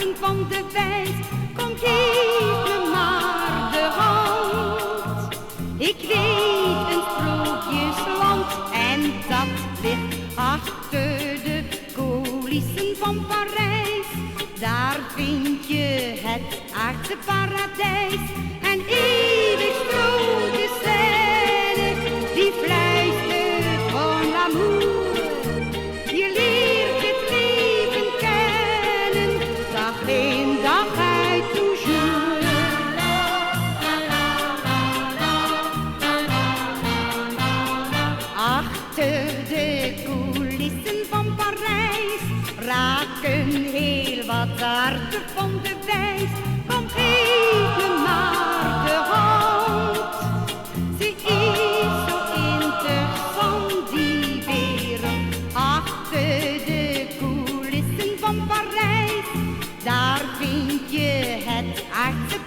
buiten van de wijs. Kom, geef me maar de hand. Ik weet een sprookjesland en dat ligt achter de coulissen van Parijs. Daar vind je het aardse paradijs en eeuwig grote scène die fluistert van l'amour. Je leert het leven kennen, dag in dag uit toujours. Achter de coulissen van Parijs raken heel wat harten van de wijs. Kom, geef me maar de hand. Ze is zo interessant, die wereld achter de coulissen van Parijs. Daar vind je het aardse